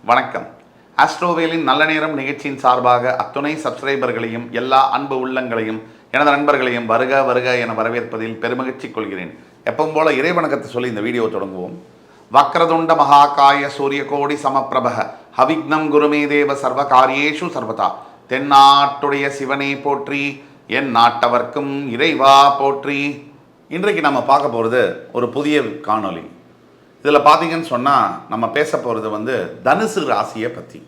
வணக்கம். ஆஸ்ட்ரோவேலின் நல்ல நேரம் நிகழ்ச்சியின் சார்பாக அத்துணை சப்ஸ்கிரைபர்களையும் எல்லா அன்பு உள்ளங்களையும் எனது நண்பர்களையும் வருக வருக என வரவேற்பதில் பெருமகிழ்ச்சி கொள்கிறேன். எப்பவும் போல இறைவணக்கத்தை சொல்லி இந்த வீடியோ தொடங்குவோம். வக்ரதுண்ட மகாகாய சூரியகோடி சமப்பிரபக ஹவிக்னம் குருமே தேவ சர்வ காரியேஷு சர்வதா. தென்னாட்டுடைய சிவனை போற்றி, என் நாட்டவர்க்கும் இறைவா போற்றி. இன்றைக்கு நம்ம பார்க்க போகிறது ஒரு புதிய காணொளி. இதில் பார்த்தீங்கன்னு சொன்னால் நம்ம பேச போகிறது தனுசு ராசியை பற்றி.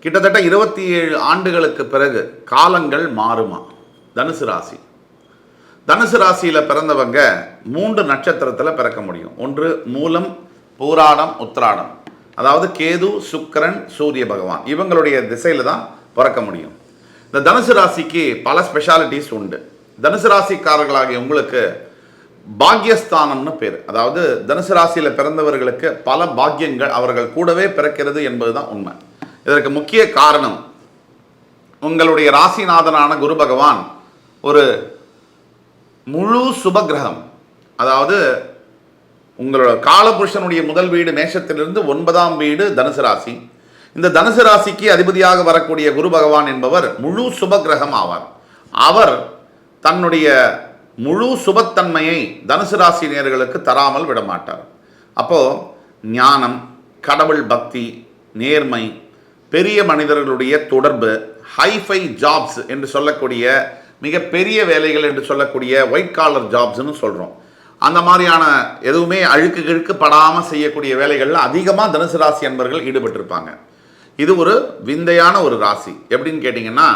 கிட்டத்தட்ட 27 ஆண்டுகளுக்கு பிறகு காலங்கள் மாறுமா? தனுசு ராசி. தனுசு ராசியில் பிறந்தவங்க 3 நட்சத்திரத்தில் பிறக்க முடியும். ஒன்று மூலம், பூராடம், உத்திராடம். அதாவது கேது, சுக்கிரன், சூரிய பகவான் இவங்களுடைய திசையில் தான் பிறக்க முடியும். இந்த தனுசு ராசிக்கு பல ஸ்பெஷாலிட்டிஸ் உண்டு. தனுசு ராசிக்காரர்களாகிய உங்களுக்கு பாக்யஸ்தானம்னு பேர். அதாவது தனுசு ராசியில் பிறந்தவர்களுக்கு பல பாக்கியங்கள் அவர்கள் கூடவே பிறக்கிறது என்பதுதான் உண்மை. இதற்கு முக்கிய காரணம் உங்களுடைய ராசிநாதனான குரு பகவான் ஒரு முழு சுபகிரகம். அதாவது உங்களோட காலபுருஷனுடைய முதல் வீடு மேஷத்திலிருந்து 9ஆம் வீடு தனுசு ராசி. இந்த தனுசு ராசிக்கு அதிபதியாக வரக்கூடிய குரு பகவான் என்பவர் முழு சுபகிரகம் ஆவார். அவர் தன்னுடைய முழு சுபத்தன்மையை தனுசு ராசி நேயர்களுக்கு தராமல் விடமாட்டார். அப்போது ஞானம், கடவுள் பக்தி, நேர்மை, பெரிய மனிதர்களுடைய தொடர்பு, ஹைஃபை ஜாப்ஸ் என்று சொல்லக்கூடிய மிகப்பெரிய வேலைகள் என்று சொல்லக்கூடிய ஒயிட் காலர் ஜாப்ஸ்னு சொல்கிறோம். அந்த மாதிரியான எதுவுமே அழுக்கு கிழுக்கு படாமல் செய்யக்கூடிய வேலைகளில் அதிகமாக தனுசு ராசி அன்பர்கள் ஈடுபட்டிருப்பாங்க. இது ஒரு விந்தையான ஒரு ராசி. எப்படின்னு கேட்டிங்கன்னா,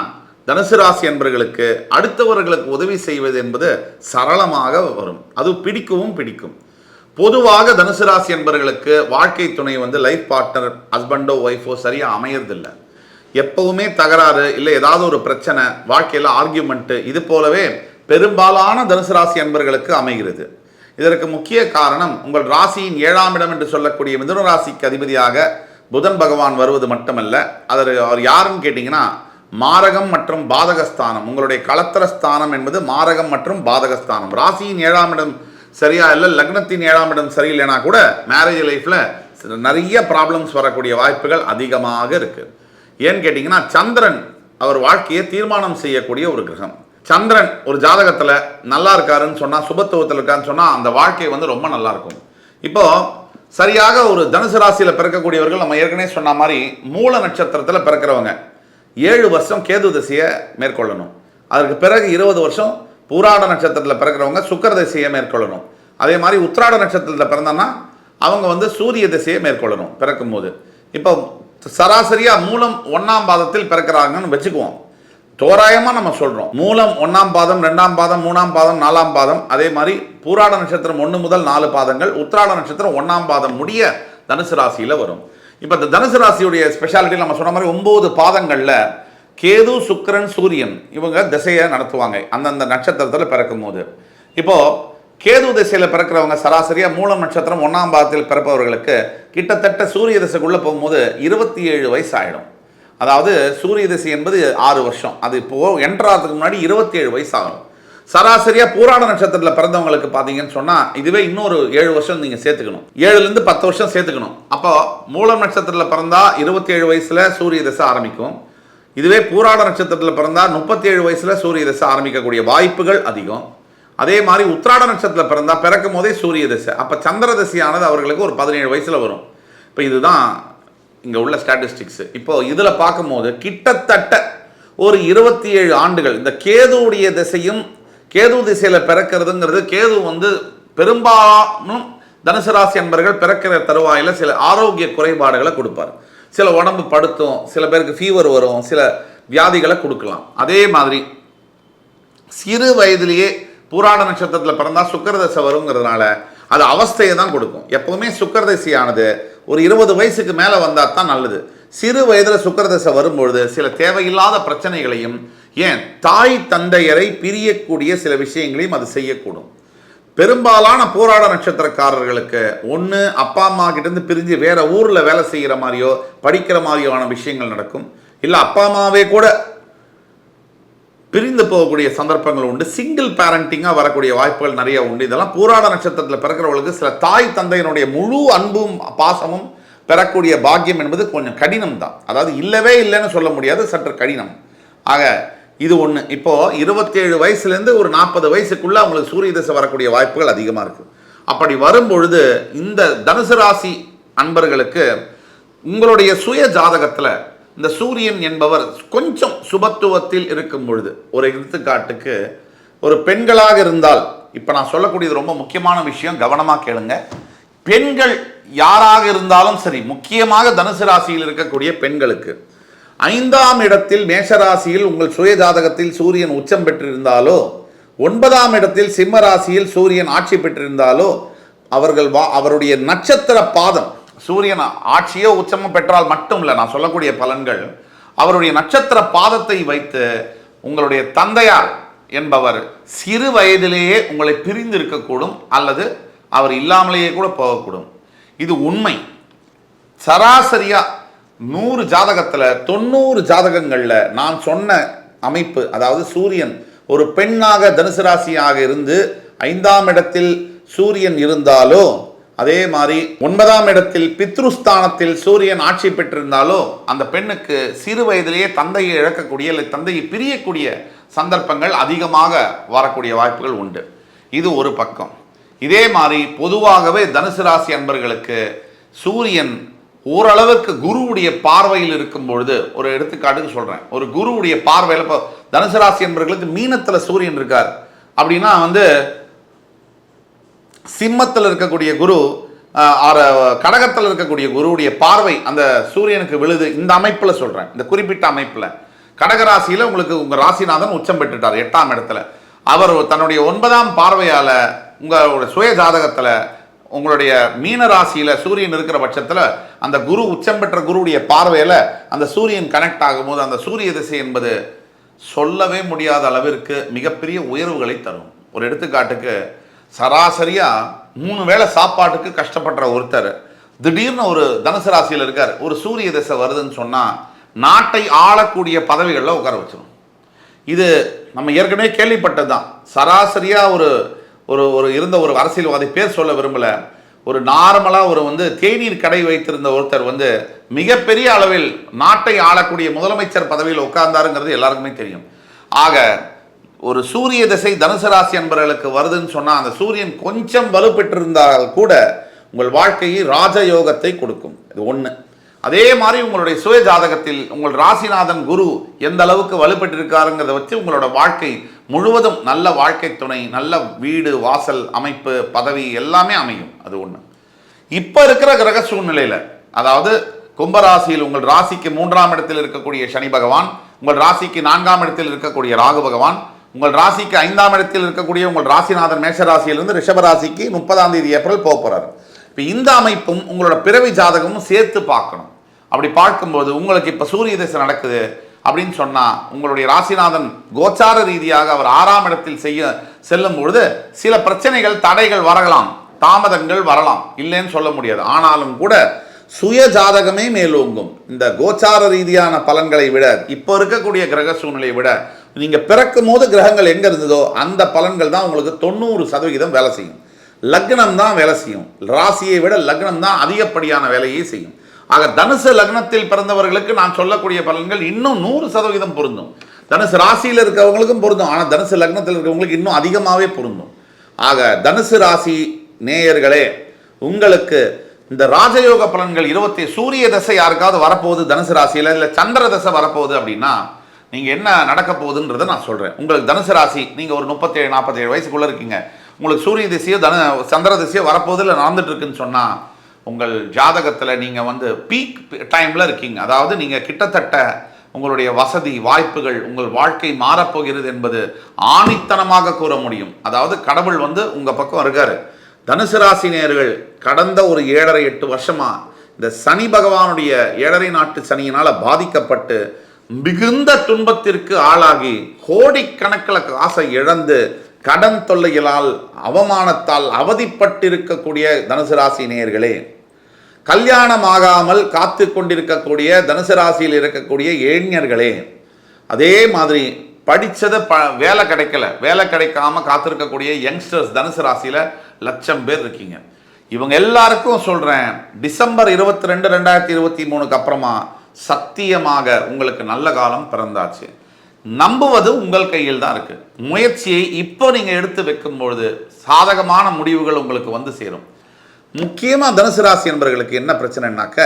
தனுசு ராசி என்பவர்களுக்கு அடுத்தவர்களுக்கு உதவி செய்வது என்பது சரளமாக வரும். அது பிடிக்கும். பொதுவாக தனுசு ராசி என்பவர்களுக்கு வாழ்க்கை துணை லைஃப் பார்ட்னர், ஹஸ்பண்டோ ஒய்ஃபோ சரியாக அமையறதில்லை. எப்பவுமே தகராறு, இல்லை ஏதாவது ஒரு பிரச்சனை, வாழ்க்கையில் ஆர்கியூமெண்ட்டு, இது போலவே பெரும்பாலான தனுசு ராசி என்பவர்களுக்கு அமைகிறது. இதற்கு முக்கிய காரணம் உங்கள் ராசியின் 7ஆம் இடம் என்று சொல்லக்கூடிய மிதுன ராசிக்கு அதிபதியாக புதன் பகவான் வருவது மட்டுமல்ல, அவர் யாருன்னு கேட்டிங்கன்னா மாரகம் மற்றும் பாதகஸ்தானம். உங்களுடைய களத்திரஸ்தானம் என்பது மாரகம் மற்றும் பாதகஸ்தானம். ராசியின் 7ஆம் இடம் சரியா இல்லை, லக்னத்தின் 7ஆம் இடம் சரியில்லைனா கூட மேரேஜ் லைஃப்பில் நிறைய ப்ராப்ளம்ஸ் வரக்கூடிய வாய்ப்புகள் அதிகமாக இருக்குது. ஏன்னு கேட்டிங்கன்னா, சந்திரன் அவர் வாழ்க்கையை தீர்மானம் செய்யக்கூடிய ஒரு கிரகம். சந்திரன் ஒரு ஜாதகத்தில் நல்லா இருக்காருன்னு சொன்னால், சுபத்துவத்தில் இருக்காருன்னு சொன்னால் அந்த வாழ்க்கை ரொம்ப நல்லா இருக்கும். இப்போது சரியாக ஒரு தனுசு ராசியில் பிறக்கக்கூடியவர்கள் நம்ம ஏற்கனவே சொன்ன மாதிரி மூல நட்சத்திரத்தில் பிறக்கிறவங்க 7 வருஷம் கேது திசையை மேற்கொள்ளணும். அதற்கு பிறகு 20 வருஷம் பூராட நட்சத்திரத்தில் பிறக்கிறவங்க சுக்கிர திசையை மேற்கொள்ளணும். அதே மாதிரி உத்திராட நட்சத்திரத்தில் பிறந்தோன்னா அவங்க சூரிய திசையை மேற்கொள்ளணும் பிறக்கும்போது. இப்போ சராசரியாக மூலம் 1ஆம் பாதத்தில் பிறக்கிறாங்கன்னு வச்சுக்குவோம். தோராயமாக நம்ம சொல்கிறோம். மூலம் 1ஆம் பாதம், 2ஆம் பாதம், 3ஆம் பாதம், 4ஆம் பாதம். அதே மாதிரி பூராட நட்சத்திரம் 1 முதல் 4 பாதங்கள், உத்திராட நட்சத்திரம் 1ஆம் பாதம் முடிய தனுசு ராசியில் வரும். இப்போ இந்த தனுசு ராசியுடைய ஸ்பெஷாலிட்டி நம்ம சொன்ன மாதிரி 9 பாதங்களில் கேது, சுக்கிரன், சூரியன் இவங்க திசையை நடத்துவாங்க அந்தந்த நட்சத்திரத்தில் பிறக்கும் போது. இப்போது கேது திசையில் பிறக்கிறவங்க சராசரியாக மூலம் நட்சத்திரம் 1ஆம் பாதத்தில் பிறப்பவர்களுக்கு கிட்டத்தட்ட சூரிய திசைக்குள்ளே போகும்போது 27 வயசு ஆகிடும். அதாவது சூரிய திசை என்பது 6 வருஷம். அது இப்போது என்ட்ராதுக்கு முன்னாடி 27 வயசு ஆகும். சராசரியாக பூராட நட்சத்திரத்தில் பிறந்தவங்களுக்கு பார்த்தீங்கன்னு சொன்னால் இதுவே இன்னொரு 7 வருஷம் நீங்கள் சேர்த்துக்கணும். 7லேருந்து 10 வருஷம் சேர்த்துக்கணும். அப்போ மூலம் நட்சத்திரத்தில் பிறந்தால் 27 வயசில் சூரிய திசை ஆரம்பிக்கும். இதுவே பூராட நட்சத்திரத்தில் பிறந்தால் 37 வயசில் சூரிய திசை ஆரம்பிக்கக்கூடிய வாய்ப்புகள் அதிகம். அதே மாதிரி உத்திராட நட்சத்திரத்தில் பிறந்தால் பிறக்கும் போதே சூரிய திசை. அப்போ சந்திர திசையானது அவர்களுக்கு ஒரு 17 வயசில் வரும். இப்போ இதுதான் இங்கே உள்ள ஸ்டாட்டிஸ்டிக்ஸு. இப்போது இதில் பார்க்கும்போது கிட்டத்தட்ட ஒரு 27 ஆண்டுகள் இந்த கேதுவுடைய திசையும் கேது திசையில் பிறக்கிறதுங்கிறது, கேது பெரும்பாலும் தனுசு ராசி என்பவர்கள் பிறக்கிற தருவாயில் சில ஆரோக்கிய குறைபாடுகளை கொடுப்பார். சில உடம்பு படுத்தும், சில பேருக்கு ஃபீவர் வரும், சில வியாதிகளை கொடுக்கலாம். அதே மாதிரி சிறு வயதிலேயே பூராட நட்சத்திரத்தில் பிறந்தால் சுக்கிர திசை வருங்கிறதுனால அது அவஸ்தையை தான் கொடுக்கும். எப்போவுமே சுக்கிர திசையானது ஒரு 20 வயசுக்கு மேலே வந்தால் தான் நல்லது. சிறு வயதில் சுக்கிர திசை வரும்பொழுது சில தேவையில்லாத பிரச்சனைகளையும், ஏன் தாய் தந்தையரை பிரியக்கூடிய சில விஷயங்களையும் அது செய்யக்கூடும். பெரும்பாலான போராட நட்சத்திரக்காரர்களுக்கு ஒன்று அப்பா அம்மா கிட்டேருந்து பிரிஞ்சு வேற ஊரில் வேலை செய்கிற மாதிரியோ படிக்கிற மாதிரியான விஷயங்கள் நடக்கும். இல்லை அப்பா அம்மாவே கூட பிரிந்து போகக்கூடிய சந்தர்ப்பங்கள் உண்டு. சிங்கிள் பேரண்டிங்காக வரக்கூடிய வாய்ப்புகள் நிறைய உண்டு. இதெல்லாம் பூராட நட்சத்திரத்தில் பிறக்கிறவர்களுக்கு சில தாய் தந்தையினுடைய முழு அன்பும் பாசமும் பெறக்கூடிய பாக்கியம் என்பது கொஞ்சம் கடினம் தான். அதாவது இல்லவே இல்லைன்னு சொல்ல முடியாது, சற்று கடினம். ஆக இது ஒன்று. இப்போது 27 வயசுலேருந்து ஒரு 40 வயசுக்குள்ளே அவங்களுக்கு சூரிய தசை வரக்கூடிய வாய்ப்புகள் அதிகமாக இருக்குது. அப்படி வரும்பொழுது இந்த தனுசு ராசி அன்பர்களுக்கு உங்களுடைய சுய ஜாதகத்தில் இந்த சூரியன் என்பவர் கொஞ்சம் சுபத்துவத்தில் இருக்கும் பொழுது, ஒரு எடுத்துக்காட்டுக்கு ஒரு பெண்களாக இருந்தால், இப்போ நான் சொல்லக்கூடியது ரொம்ப முக்கியமான விஷயம், கவனமாக கேளுங்க. பெண்கள் யாராக இருந்தாலும் சரி, முக்கியமாக தனுசு ராசியில் இருக்கக்கூடிய பெண்களுக்கு 5ஆம் இடத்தில் மேஷராசியில் உங்கள் சுய ஜாதகத்தில் சூரியன் உச்சம் பெற்றிருந்தாலோ, 9ஆம் இடத்தில் சிம்ம ராசியில் சூரியன் ஆட்சி பெற்றிருந்தாலோ, அவருடைய நட்சத்திர பாதம், சூரியன் ஆட்சியோ உச்சமோ பெற்றால் மட்டும் இல்லை, நான் சொல்லக்கூடிய பலன்கள் அவருடைய நட்சத்திர பாதத்தை வைத்து உங்களுடைய தந்தையார் என்பவர் சிறு வயதிலேயே உங்களை பிரிந்து இருக்கக்கூடும், அல்லது அவர் இல்லாமலேயே கூட போகக்கூடும். இது உண்மை. சராசரியா 100 ஜாதகத்தில் 90 ஜாதகங்களில் நான் சொன்ன அமைப்பு, அதாவது சூரியன் ஒரு பெண்ணாக தனுசு ராசியாக இருந்து 5ஆம் இடத்தில் சூரியன் இருந்தாலோ, அதே மாதிரி 9ஆம் இடத்தில் பித்ருஸ்தானத்தில் சூரியன் ஆட்சி பெற்றிருந்தாலோ, அந்த பெண்ணுக்கு சிறு வயதிலேயே தந்தையை இழக்கக்கூடிய இல்லை தந்தையை பிரியக்கூடிய சந்தர்ப்பங்கள் அதிகமாக வரக்கூடிய வாய்ப்புகள் உண்டு. இது ஒரு பக்கம். இதே மாதிரி பொதுவாகவே தனுசு ராசி அன்பர்களுக்கு சூரியன் ஓரளவுக்கு குருவுடைய பார்வையில் இருக்கும் பொழுது, ஒரு எடுத்துக்காட்டுக்கு சொல்கிறேன், ஒரு குருவுடைய பார்வையில் இப்போ தனுசு ராசி அன்பர்களுக்கு மீனத்தில் சூரியன் இருக்கார் அப்படின்னா சிம்மத்தில் இருக்கக்கூடிய குரு கடகத்தில் இருக்கக்கூடிய குருவுடைய பார்வை அந்த சூரியனுக்கு விழுது. இந்த அமைப்பில் சொல்கிறேன், இந்த குறிப்பிட்ட அமைப்பில் கடகராசியில் உங்களுக்கு உங்கள் ராசிநாதன் உச்சம் பெற்றுட்டார் 8ஆம் இடத்துல. அவர் தன்னுடைய 9ஆம் பார்வையால் உங்களுடைய சுய ஜாதகத்தில் உங்களுடைய மீன ராசியில் சூரியன் இருக்கிற பட்சத்தில் அந்த குரு உச்சம் பெற்ற குருவுடைய பார்வையில் அந்த சூரியன் கனெக்ட் ஆகும்போது அந்த சூரிய திசை என்பது சொல்லவே முடியாத அளவிற்கு மிகப்பெரிய உயர்வுகளை தரும். ஒரு எடுத்துக்காட்டுக்கு சராசரியாக 3 வேளை சாப்பாட்டுக்கு கஷ்டப்படுற ஒருத்தர் திடீர்னு ஒரு தனுசு ராசியில் இருக்கார், ஒரு சூரிய திசை வருதுன்னு சொன்னால் நாட்டை ஆளக்கூடிய பதவிகளில் உட்கார வச்சிடும். இது நம்ம ஏற்கனவே கேள்விப்பட்டது தான். சராசரியாக ஒரு இருந்த ஒரு அரசியல்வாதி பேர் சொல்ல விரும்பலை, ஒரு நார்மலாக ஒரு தேநீர் கடை வைத்திருந்த ஒருத்தர் மிகப்பெரிய அளவில் நாட்டை ஆளக்கூடிய முதலமைச்சர் பதவியில் உட்கார்ந்தாருங்கிறது எல்லாருக்குமே தெரியும். ஆக ஒரு சூரிய திசை தனுசு ராசி அன்பர்களுக்கு வருதுன்னு சொன்னால் அந்த சூரியன் கொஞ்சம் வலுப்பெற்றிருந்தால் கூட உங்கள் வாழ்க்கையை ராஜயோகத்தை கொடுக்கும். இது ஒன்று. அதே மாதிரி உங்களுடைய சுய ஜாதகத்தில் உங்கள் ராசிநாதன் குரு எந்த அளவுக்கு வலுப்பெற்றிருக்காருங்கிறத வச்சு உங்களோட வாழ்க்கை முழுவதும் நல்ல வாழ்க்கை துணை, நல்ல வீடு வாசல் அமைப்பு பதவி எல்லாமே அமையும். அது ஒன்று. இப்போ இருக்கிற கிரக சூழ்நிலையில், அதாவது கும்பராசியில் உங்கள் ராசிக்கு 3ஆம் இடத்தில் இருக்கக்கூடிய சனி பகவான், உங்கள் ராசிக்கு 4ஆம் இடத்தில் இருக்கக்கூடிய ராகு பகவான், உங்கள் ராசிக்கு 5ஆம் இடத்தில் இருக்கக்கூடிய உங்கள் ராசிநாதன் மேஷராசியிலிருந்து ரிஷபராசிக்கு 30ஆம் தேதி ஏப்ரல் போக போகிறார். இப்போ இந்த அமைப்பும் உங்களோட பிறவி ஜாதகமும் சேர்த்து பார்க்கணும். அப்படி பார்க்கும்போது உங்களுக்கு இப்போ சூரிய திசை நடக்குது அப்படின்னு சொன்னால் உங்களுடைய ராசிநாதன் கோச்சார ரீதியாக அவர் 6ஆம் இடத்தில் செல்லும் பொழுது சில பிரச்சனைகள் தடைகள் வரலாம், தாமதங்கள் வரலாம், இல்லைன்னு சொல்ல முடியாது. ஆனாலும் கூட சுய ஜாதகமே மேலோங்கும். இந்த கோச்சார ரீதியான பலன்களை விட, இப்போ இருக்கக்கூடிய கிரக சூழ்நிலையை விட, நீங்கள் பிறக்கும் போது கிரகங்கள் எங்கே இருந்ததோ அந்த பலன்கள் தான் உங்களுக்கு 90% வேலை செய்யும். லக்னம் தான் வேலை செய்யும். ராசியை விட லக்னம் தான் அதிகப்படியான வேலையை செய்யும். ஆக தனுசு லக்னத்தில் பிறந்தவர்களுக்கு நான் சொல்லக்கூடிய பலன்கள் இன்னும் 100% பொருந்தும். தனுசு ராசியில் இருக்கிறவங்களுக்கும் பொருந்தும், ஆனால் தனுசு லக்னத்தில் இருக்கிறவங்களுக்கு இன்னும் அதிகமாகவே பொருந்தும். ஆக தனுசு ராசி நேயர்களே, உங்களுக்கு இந்த ராஜயோக பலன்கள் சூரிய தசை யாருக்காவது வரப்போகுது தனுசு ராசியில், இல்லை சந்திர தசை வரப்போகுது அப்படின்னா நீங்கள் என்ன நடக்க போகுதுன்றதை நான் சொல்கிறேன். உங்களுக்கு தனுசு ராசி, நீங்கள் ஒரு 37-47 வயசுக்குள்ளே இருக்கீங்க, உங்களுக்கு சூரிய திசையோ சந்திர திசையோ வரப்போகுது இல்லை நடந்துட்டு இருக்குன்னு சொன்னால் உங்கள் ஜாதகத்தில் நீங்கள் பீக் டைமில் இருக்கீங்க. அதாவது நீங்கள் கிட்டத்தட்ட உங்களுடைய வசதி வாய்ப்புகள், உங்கள் வாழ்க்கை மாறப்போகிறது என்பது ஆணித்தனமாக கூற முடியும். அதாவது கடவுள் உங்கள் பக்கம் இருக்காரு. தனுசு ராசி நேயர்கள் கடந்த ஒரு 7.5-8 வருஷமா இந்த சனி பகவானுடைய 7.5 நாட்டு சனியினால் பாதிக்கப்பட்டு மிகுந்த துன்பத்திற்கு ஆளாகி கோடிக்கணக்கில் காசை இழந்து கடன் தொல்லைகளால் அவமானத்தால் அவதிப்பட்டிருக்கக்கூடிய தனுசு ராசி நேயர்களே, கல்யாணமாகாமல் காத்து கொண்டிருக்கக்கூடிய தனுசு ராசியில் இருக்கக்கூடிய இளைஞர்களே, அதே மாதிரி படித்ததை வேலை கிடைக்கல, வேலை கிடைக்காம காத்திருக்கக்கூடிய யங்ஸ்டர்ஸ் தனுசு ராசியில் லட்சம் பேர் இருக்கீங்க. இவங்க எல்லாருக்கும் சொல்கிறேன், டிசம்பர் 22 2023 அப்புறமா சத்தியமாக உங்களுக்கு நல்ல காலம் பிறந்தாச்சு. நம்புவது உங்கள் கையில் தான் இருக்குது. முயற்சியை இப்போ நீங்கள் எடுத்து வைக்கும்பொழுது சாதகமான முடிவுகள் உங்களுக்கு வந்து சேரும். முக்கியமாக தனுசு ராசி என்பவர்களுக்கு என்ன பிரச்சனைனாக்க,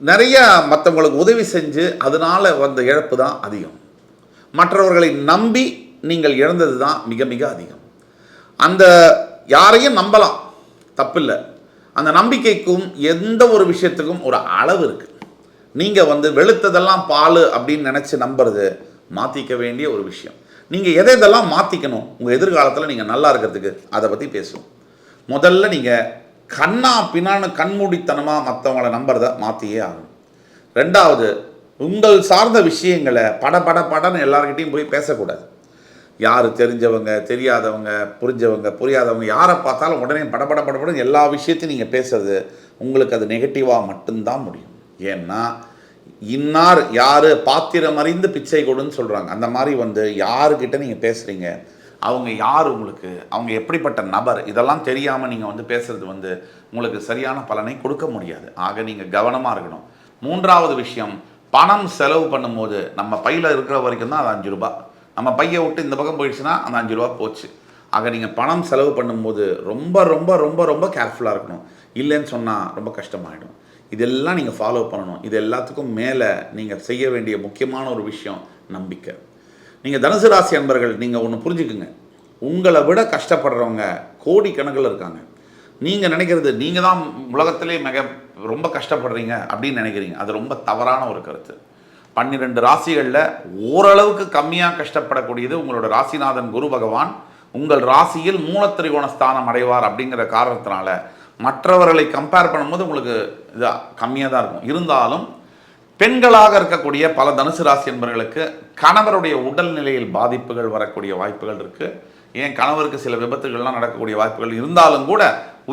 நிறைய மற்றவங்களுக்கு உதவி செஞ்சு அதனால வந்த இழப்பு தான் அதிகம். மற்றவர்களை நம்பி நீங்கள் இழந்தது தான் மிக மிக அதிகம். அந்த யாரையும் நம்பலாம், தப்பில்லை. அந்த நம்பிக்கைக்கும் எந்த ஒரு விஷயத்துக்கும் ஒரு அளவு இருக்குது. நீங்கள் வெளுத்ததெல்லாம் பால் அப்படின்னு நினச்சி நம்புறது மாற்றிக்க வேண்டிய ஒரு விஷயம். நீங்கள் எதெல்லாம் மாற்றிக்கணும் உங்கள் எதிர்காலத்தில் நீங்கள் நல்லா இருக்கிறதுக்கு, அதை பற்றி பேசுவோம். முதல்ல நீங்கள் கண்ணா பின்னான்னு கண்மூடித்தனமாக மற்றவங்களை நம்புறதை மாற்றியே ஆகணும். ரெண்டாவது, உங்கள் சார்ந்த விஷயங்களை படன்னு எல்லார்கிட்டையும் போய் பேசக்கூடாது. யார் தெரிஞ்சவங்க, தெரியாதவங்க, புரிஞ்சவங்க, புரியாதவங்க, யாரை பார்த்தாலும் உடனே படப்படன்னு எல்லா விஷயத்தையும் நீங்கள் பேசுறது உங்களுக்கு அது நெகட்டிவாக மட்டும்தான் முடியும். ஏன்னா இன்னார் யார் பாத்திரம் அறிந்து பிச்சை கொடுன்னு சொல்கிறாங்க. அந்த மாதிரி யாருக்கிட்ட நீங்கள் பேசுகிறீங்க, அவங்க யார், உங்களுக்கு அவங்க எப்படிப்பட்ட நபர், இதெல்லாம் தெரியாமல் நீங்கள் பேசுகிறது உங்களுக்கு சரியான பலனை கொடுக்க முடியாது. ஆக நீங்கள் கவனமாக இருக்கணும். மூன்றாவது விஷயம், பணம் செலவு பண்ணும்போது நம்ம பையில் இருக்கிற வரைக்கும் தான் அது 5 ரூபா. நம்ம பையை விட்டு இந்த பக்கம் போயிடுச்சுன்னா அந்த 5 ரூபா போச்சு. ஆக நீங்கள் பணம் செலவு பண்ணும்போது ரொம்ப ரொம்ப ரொம்ப ரொம்ப கேர்ஃபுல்லாக இருக்கணும். இல்லைன்னு சொன்னால் ரொம்ப கஷ்டமாயிடும். இதெல்லாம் நீங்கள் ஃபாலோ பண்ணணும். இது எல்லாத்துக்கும் மேலே நீங்கள் செய்ய வேண்டிய முக்கியமான ஒரு விஷயம் நம்பிக்கை. நீங்கள் தனுசு ராசி அன்பர்கள், நீங்கள் ஒன்று புரிஞ்சுக்குங்க, உங்களை விட கஷ்டப்படுறவங்க கோடிக்கணக்கில் இருக்காங்க. நீங்கள் நினைக்கிறது நீங்கள் தான் உலகத்திலே ரொம்ப கஷ்டப்படுறீங்க அப்படின்னு நினைக்கிறீங்க. அது ரொம்ப தவறான ஒரு கருத்து. 12 ராசிகளில் ஓரளவுக்கு கம்மியாக கஷ்டப்படக்கூடியது உங்களோட ராசிநாதன் குரு பகவான். உங்கள் ராசியில் மூலத்திரிகோண ஸ்தானம் அடைவார் அப்படிங்கிற காரணத்தினால மற்றவர்களை கம்பேர் பண்ணும்போது உங்களுக்கு இது கம்மியாக தான் இருக்கும். இருந்தாலும் பெண்களாக இருக்கக்கூடிய பல தனுசு ராசி என்பவர்களுக்கு கணவருடைய உடல்நிலையில் பாதிப்புகள் வரக்கூடிய வாய்ப்புகள் இருக்குது. ஏன் கணவருக்கு சில விபத்துகள்லாம் நடக்கக்கூடிய வாய்ப்புகள் இருந்தாலும் கூட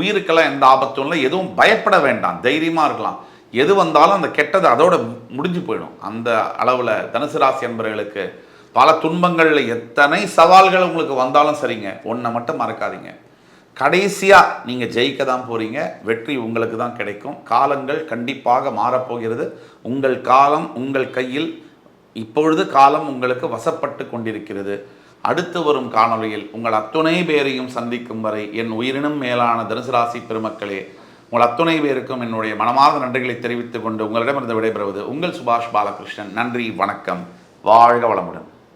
உயிருக்கெல்லாம் எந்த ஆபத்தும் இல்லை. எதுவும் பயப்பட வேண்டாம், தைரியமாக இருக்கலாம். எது வந்தாலும் அந்த கெட்டது அதோட முடிஞ்சு போயிடும். அந்த அளவில் தனுசு ராசி என்பவர்களுக்கு பல துன்பங்களில் எத்தனை சவால்கள் உங்களுக்கு வந்தாலும் சரிங்க, ஒன்றை மட்டும் மறக்காதீங்க, கடைசியாக நீங்கள் ஜெயிக்க தான் போகிறீங்க. வெற்றி உங்களுக்கு தான் கிடைக்கும். காலங்கள் கண்டிப்பாக மாறப்போகிறது. உங்கள் காலம் உங்கள் கையில். இப்பொழுது காலம் உங்களுக்கு வசப்பட்டு கொண்டிருக்கிறது. அடுத்து வரும் காணொளியில் உங்கள் அத்துணை பேரையும் சந்திக்கும் வரை என் உயிரினும் மேலான தனுசு ராசி பெருமக்களே, உங்கள் அத்துணை பேருக்கும் என்னுடைய மனமார்ந்த நன்றிகளை தெரிவித்துக் கொண்டு உங்களிடமிருந்து விடைபெறுவது உங்கள் சுபாஷ் பாலகிருஷ்ணன். நன்றி, வணக்கம், வாழ்க வளமுடன்.